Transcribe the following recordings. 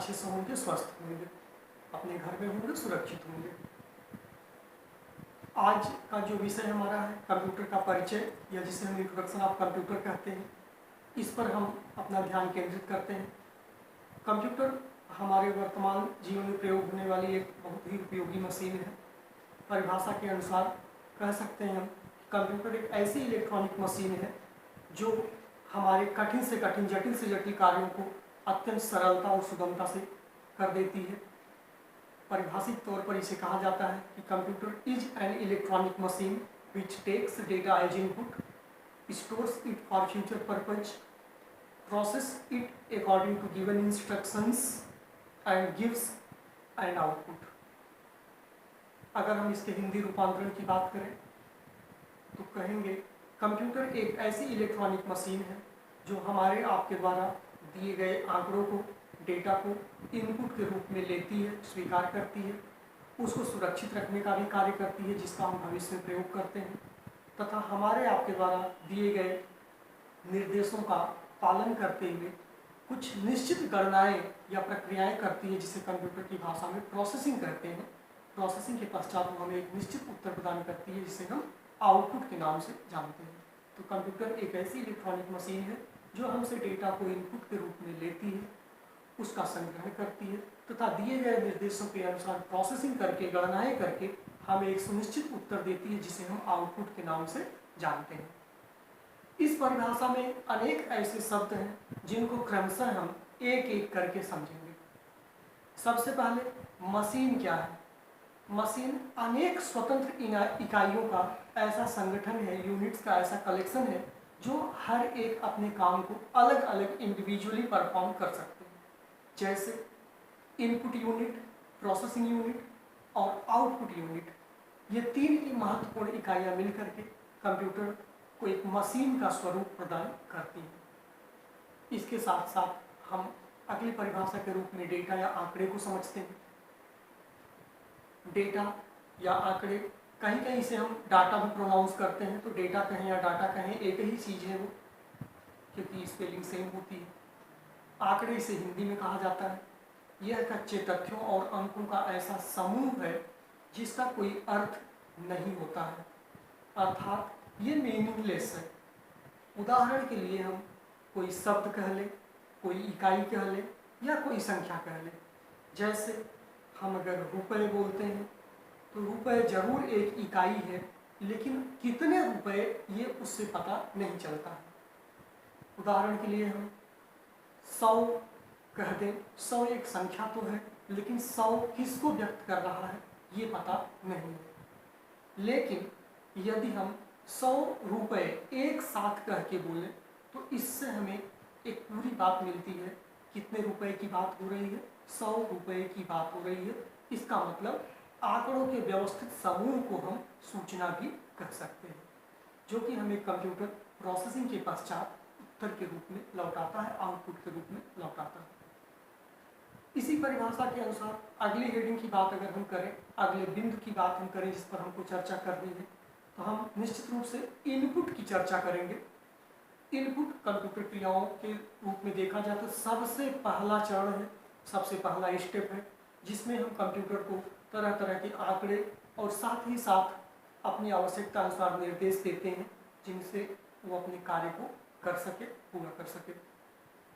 अच्छे से होंगे, स्वस्थ होंगे, अपने घर में होंगे, सुरक्षित होंगे। आज का जो विषय हमारा है कंप्यूटर का परिचय, या जिसे हम इंट्रोडक्शन ऑफ कंप्यूटर कहते हैं, इस पर हम अपना ध्यान केंद्रित करते हैं। कंप्यूटर हमारे वर्तमान जीवन में प्रयोग होने वाली एक बहुत ही उपयोगी मशीन है। परिभाषा के अनुसार कह सकते हैं हम, कंप्यूटर एक ऐसी इलेक्ट्रॉनिक मशीन है जो हमारे कठिन से कठिन, जटिल से जटिल कार्यों को अत्यंत सरलता और सुगमता से कर देती है। परिभाषित तौर पर इसे कहा जाता है कि computer is an electronic machine which takes data as input, stores it for future purpose, process it according to given instructions and gives an output. अगर हम इसके हिंदी रूपांतरण की बात करें तो कहेंगे कंप्यूटर एक ऐसी इलेक्ट्रॉनिक मशीन है जो हमारे आपके द्वारा दिए गए आंकड़ों को, डेटा को इनपुट के रूप में लेती है, स्वीकार करती है, उसको सुरक्षित रखने का भी कार्य करती है जिसका हम भविष्य में प्रयोग करते हैं, तथा हमारे आपके द्वारा दिए गए निर्देशों का पालन करते हुए कुछ निश्चित गणनाएं या प्रक्रियाएं करती है जिसे कंप्यूटर की भाषा में प्रोसेसिंग कहते हैं। प्रोसेसिंग के पश्चात वो हमें एक निश्चित उत्तर प्रदान करती है जिसे हम आउटपुट के नाम से जानते हैं। तो कंप्यूटर एक ऐसी इलेक्ट्रॉनिक मशीन है जो हमसे डेटा को इनपुट के रूप में लेती है, उसका संग्रह करती है तथा दिए गए निर्देशों के अनुसार प्रोसेसिंग करके, गणनाएं करके हमें एक सुनिश्चित उत्तर देती है जिसे हम आउटपुट के नाम से जानते हैं। इस परिभाषा में अनेक ऐसे शब्द हैं जिनको क्रमशः हम एक एक करके समझेंगे। सबसे पहले मशीन क्या है? मशीन अनेक स्वतंत्र इकाइयों का ऐसा संगठन है, यूनिट्स का ऐसा कलेक्शन है जो हर एक अपने काम को अलग अलग इंडिविजुअली परफॉर्म कर सकते हैं। जैसे इनपुट यूनिट, प्रोसेसिंग यूनिट और आउटपुट यूनिट, ये तीन ही महत्वपूर्ण इकाइयां मिलकर के कंप्यूटर को एक मशीन का स्वरूप प्रदान करती हैं। इसके साथ साथ हम अगली परिभाषा के रूप में डेटा या आंकड़े को समझते हैं। डेटा या आंकड़े, कहीं कहीं से हम डाटा भी प्रोनाउंस करते हैं, तो डेटा कहें या डाटा कहें एक ही चीज़ है वो, क्योंकि स्पेलिंग सेम होती है। आंकड़े इसे हिंदी में कहा जाता है। यह कच्चे तथ्यों और अंकों का ऐसा समूह है जिसका कोई अर्थ नहीं होता है, अर्थात ये मीनिंगलेस है। उदाहरण के लिए हम कोई शब्द कह लें, कोई इकाई कह लें या कोई संख्या कह लें। जैसे हम अगर रुपए बोलते हैं तो रुपए जरूर एक इकाई है, लेकिन कितने रुपए ये उससे पता नहीं चलता है। उदाहरण के लिए हम 100 कह दें, 100 एक संख्या तो है, लेकिन 100 किसको व्यक्त कर रहा है ये पता नहीं है। लेकिन यदि हम 100 रुपए एक साथ कह के बोलें तो इससे हमें एक पूरी बात मिलती है। कितने रुपए की बात हो रही है? 100 रुपए की बात हो रही है। इसका मतलब आंकड़ों के व्यवस्थित समूह को हम सूचना भी कह सकते हैं, जो कि हमें कंप्यूटर प्रोसेसिंग के पश्चात उत्तर के रूप में लौटाता है, आउटपुट के रूप में लौटाता है। इसी परिभाषा के अनुसार अगली हेडिंग की बात अगर हम करें, अगले बिंदु की बात हम करें जिस पर हमको चर्चा करनी है, तो हम निश्चित रूप से इनपुट की चर्चा करेंगे। इनपुट कंप्यूटर क्रियाओं के रूप में देखा जाए तो सबसे पहला चरण है, सबसे पहला स्टेप है, जिसमें हम कंप्यूटर को तरह तरह के आंकड़े और साथ ही साथ अपनी आवश्यकता अनुसार निर्देश देते हैं जिनसे वो अपने कार्य को कर सके, पूरा कर सके।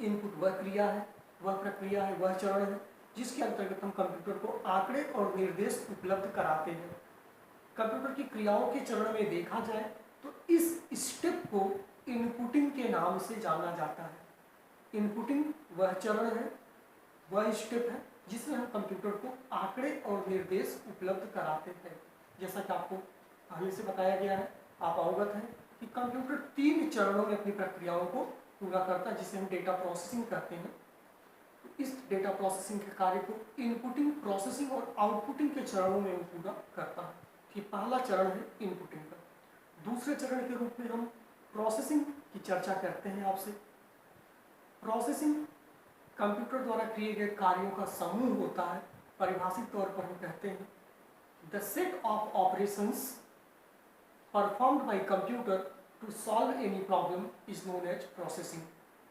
इनपुट वह क्रिया है, वह प्रक्रिया है, वह चरण है जिसके अंतर्गत हम कंप्यूटर को आंकड़े और निर्देश उपलब्ध कराते हैं। कंप्यूटर की क्रियाओं के चरण में देखा जाए तो इस स्टेप को इनपुटिंग के नाम से जाना जाता है। इनपुटिंग वह चरण है, वह स्टेप है जिसमें हम कंप्यूटर को आंकड़े और निर्देश उपलब्ध कराते हैं। जैसा कि आपको पहले से बताया गया है, आप अवगत हैं कि कंप्यूटर 3 चरणों में अपनी प्रक्रियाओं को पूरा करता है जिसे हम डेटा प्रोसेसिंग कहते हैं। तो इस डेटा प्रोसेसिंग के कार्य को इनपुटिंग, प्रोसेसिंग और आउटपुटिंग के चरणों में पूरा करता है। कि पहला चरण है इनपुटिंग का। दूसरे चरण के रूप में हम प्रोसेसिंग की चर्चा करते हैं आपसे। प्रोसेसिंग कंप्यूटर द्वारा किए गए कार्यों का समूह होता है। परिभाषित तौर पर हम कहते हैं the set of operations performed by computer to solve any problem is known as processing.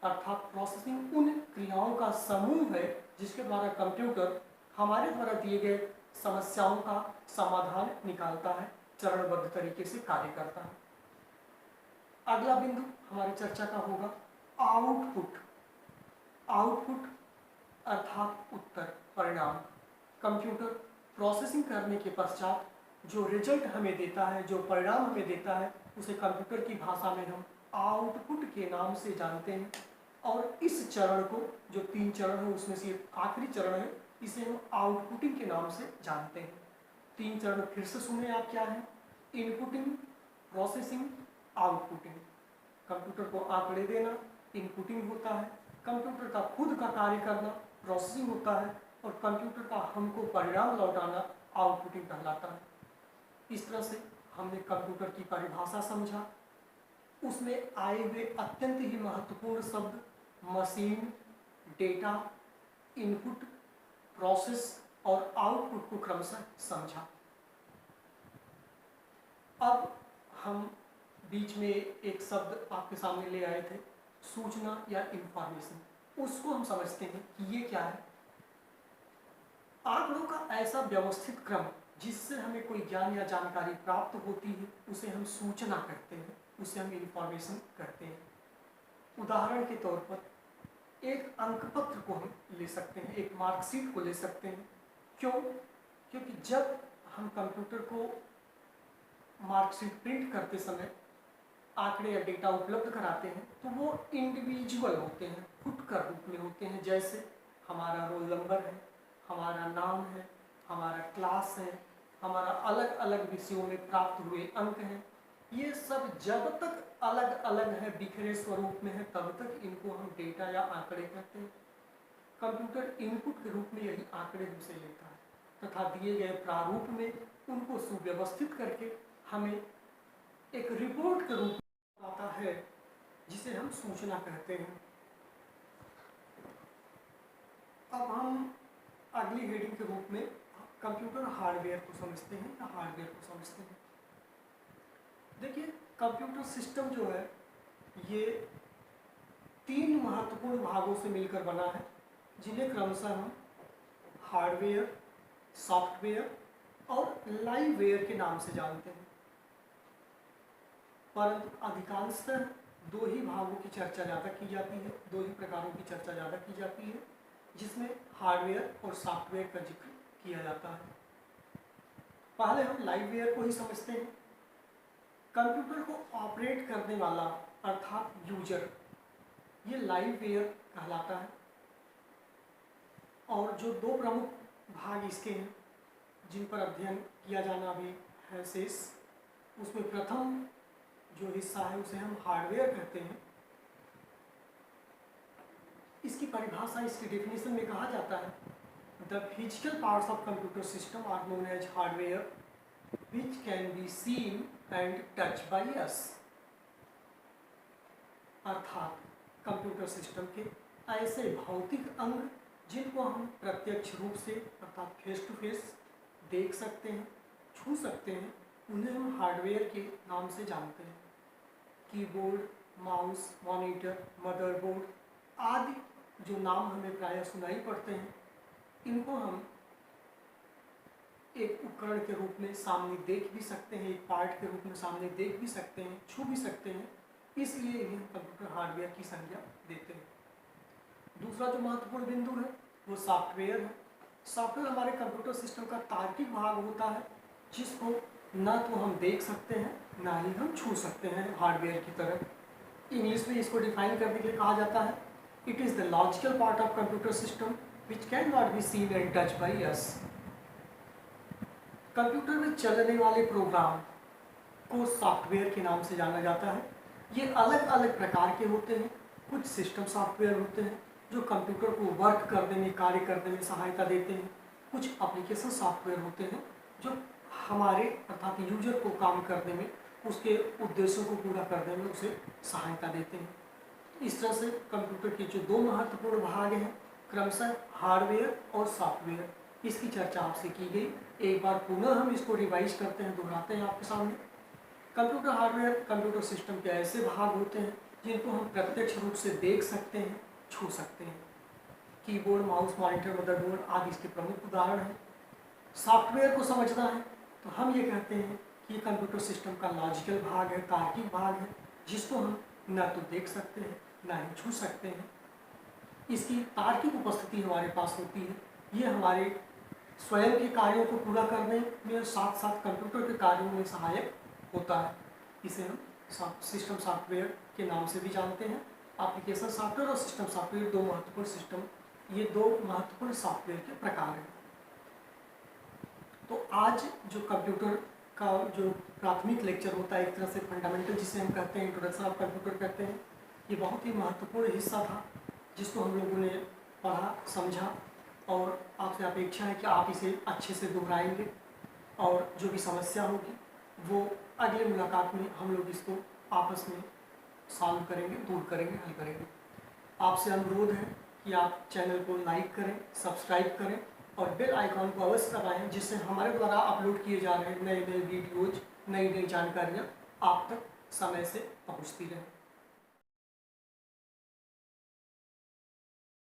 अर्थात प्रोसेसिंग उन क्रियाओं का समूह है जिसके द्वारा कंप्यूटर हमारे द्वारा दिए गए समस्याओं का समाधान निकालता है, चरणबद्ध तरीके से कार्य करता है। अगला बिंदु हमारी चर्चा का होगा आउटपुट। आउटपुट अर्थात उत्तर, परिणाम। कंप्यूटर प्रोसेसिंग करने के पश्चात जो रिजल्ट हमें देता है, जो परिणाम हमें देता है, उसे कंप्यूटर की भाषा में हम आउटपुट के नाम से जानते हैं। और इस चरण को, जो 3 चरण है उसमें से आखिरी चरण है, इसे हम आउटपुटिंग के नाम से जानते हैं। 3 चरण फिर से सुने आप क्या है? Inputting, processing, outputting. कंप्यूटर को आंकड़े देना इनपुटिंग होता है, कंप्यूटर का खुद का कार्य करना प्रोसेसिंग होता है, और कंप्यूटर का हमको परिणाम लौटाना आउटपुटिंग कहलाता है। इस तरह से हमने कंप्यूटर की परिभाषा समझा, उसमें आए हुए अत्यंत ही महत्वपूर्ण शब्द मशीन, डेटा, इनपुट, प्रोसेस और आउटपुट को क्रमशः समझा। अब हम बीच में एक शब्द आपके सामने ले आए थे, सूचना या इंफॉर्मेशन। उसको हम समझते हैं कि ये क्या है। आंकड़ों का ऐसा व्यवस्थित क्रम जिससे हमें कोई ज्ञान या जानकारी प्राप्त होती है, उसे हम सूचना कहते हैं, उसे हम इंफॉर्मेशन कहते हैं। उदाहरण के तौर पर एक अंकपत्र को हम ले सकते हैं, एक मार्कशीट को ले सकते हैं। क्यों? क्योंकि जब हम कंप्यूटर को मार्कशीट प्रिंट करते समय आंकड़े या डेटा उपलब्ध कराते हैं तो वो इंडिविजुअल होते हैं, फुटकर रूप में होते हैं। जैसे हमारा रोल नंबर है, हमारा नाम है, हमारा क्लास है, हमारा अलग अलग विषयों में प्राप्त हुए अंक हैं। ये सब जब तक अलग अलग है, बिखरे स्वरूप में है, तब तक इनको हम डेटा या आंकड़े कहते हैं। कंप्यूटर इनपुट के रूप में यही आंकड़े हमसे लेता है तथा दिए गए प्रारूप में उनको सुव्यवस्थित करके हमें एक रिपोर्ट के रूप में आता है, जिसे हम सूचना कहते हैं। अब हम अगली हेडिंग के रूप में कंप्यूटर हार्डवेयर को समझते हैं या हार्डवेयर को समझते हैं। देखिए, कंप्यूटर सिस्टम जो है ये 3 महत्वपूर्ण भागों से मिलकर बना है, जिन्हें क्रमशः हम हार्डवेयर, सॉफ्टवेयर और लाइववेयर के नाम से जानते हैं। परंतु अधिकांशतः 2 ही भागों की चर्चा ज़्यादा की जाती है, 2 ही प्रकारों की चर्चा ज़्यादा की जाती है, जिसमें हार्डवेयर और सॉफ्टवेयर का जिक्र किया जाता है। पहले हम लाइववेयर को ही समझते हैं। कंप्यूटर को ऑपरेट करने वाला अर्थात यूजर, ये लाइववेयर कहलाता है। और जो 2 प्रमुख भाग इसके हैं जिन पर अध्ययन किया जाना भी है शेष, उसमें प्रथम जो हिस्सा है उसे हम हार्डवेयर कहते हैं। इसकी परिभाषा, इसकी डेफिनेशन में कहा जाता है, the physical parts of computer system are known as hardware which can be seen and touched by us। अर्थात कंप्यूटर सिस्टम के ऐसे भौतिक अंग जिनको हम प्रत्यक्ष रूप से अर्थात फेस टू फेस देख सकते हैं, छू सकते हैं, उन्हें हम हार्डवेयर के नाम से जानते हैं। कीबोर्ड, माउस, मॉनिटर, मदरबोर्ड आदि जो नाम हमें प्रायः सुनाई पड़ते हैं, इनको हम एक उपकरण के रूप में सामने देख भी सकते हैं, एक पार्ट के रूप में सामने देख भी सकते हैं, छू भी सकते हैं, इसलिए इन्हें कंप्यूटर हार्डवेयर की संज्ञा देते हैं। दूसरा जो महत्वपूर्ण बिंदु है वो सॉफ्टवेयर है। सॉफ्टवेयर हमारे कंप्यूटर सिस्टम का तार्किक भाग होता है, जिसको ना तो हम देख सकते हैं ना ही हम छू सकते हैं हार्डवेयर की तरह। इंग्लिश में इसको डिफाइन करने के लिए कहा जाता है, it is the logical part of computer system which can not be seen and touch by us. Computer में चलने वाले प्रोग्राम को सॉफ्टवेयर के नाम से जाना जाता है। ये अलग अलग प्रकार के होते हैं। कुछ सिस्टम सॉफ्टवेयर होते हैं जो कंप्यूटर को वर्क करने में, कार्य करने में सहायता देते हैं। कुछ एप्लीकेशन सॉफ्टवेयर होते हैं जो हमारे अर्थात यूजर को काम करने में, उसके उद्देश्यों को पूरा करने में उसे सहायता देते हैं। इस तरह से कंप्यूटर के जो 2 महत्वपूर्ण भाग हैं, क्रमशः हार्डवेयर और सॉफ्टवेयर, इसकी चर्चा आपसे की गई। एक बार पुनः हम इसको रिवाइज करते हैं, दोहराते हैं आपके सामने। कंप्यूटर हार्डवेयर कंप्यूटर सिस्टम के ऐसे भाग होते हैं जिनको हम प्रत्यक्ष रूप से देख सकते हैं, छू सकते हैं। कीबोर्ड, माउस, मॉनिटर, मदरबोर्ड आदि इसके प्रमुख उदाहरण हैं। सॉफ्टवेयर को समझना है तो हम ये कहते हैं कि ये कंप्यूटर सिस्टम का लॉजिकल भाग है, तार्किक भाग है, जिसको हम न तो देख सकते हैं न ही छू सकते हैं। इसकी तार्किक उपस्थिति हमारे पास होती है। ये हमारे स्वयं के कार्यों को पूरा करने में साथ साथ कंप्यूटर के कार्यों में सहायक होता है। इसे हम सिस्टम सॉफ्टवेयर के नाम से भी जानते हैं। एप्लीकेशन सॉफ्टवेयर और सिस्टम सॉफ्टवेयर दो महत्वपूर्ण सॉफ्टवेयर के प्रकार हैं। तो आज जो कंप्यूटर का जो प्राथमिक लेक्चर होता है, एक तरह से फंडामेंटल जिसे हम कहते हैं, इंट्रोडक्शन ऑफ कंप्यूटर कहते हैं, ये बहुत ही महत्वपूर्ण हिस्सा था जिसको हम लोगों ने पढ़ा, समझा और आपसे अपेक्षा है कि आप इसे अच्छे से दोहराएंगे और जो भी समस्या होगी वो अगले मुलाकात में हम लोग इसको आपस में सॉल्व करेंगे, दूर करेंगे, हल करेंगे। आपसे अनुरोध है कि आप चैनल को लाइक करें, सब्सक्राइब करें और बेल आइकॉन को अवश्य दबाएं, जिससे हमारे द्वारा अपलोड किए जा रहे नए नए वीडियोज, नई नई जानकारियाँ आप तक समय से पहुँचती रहें।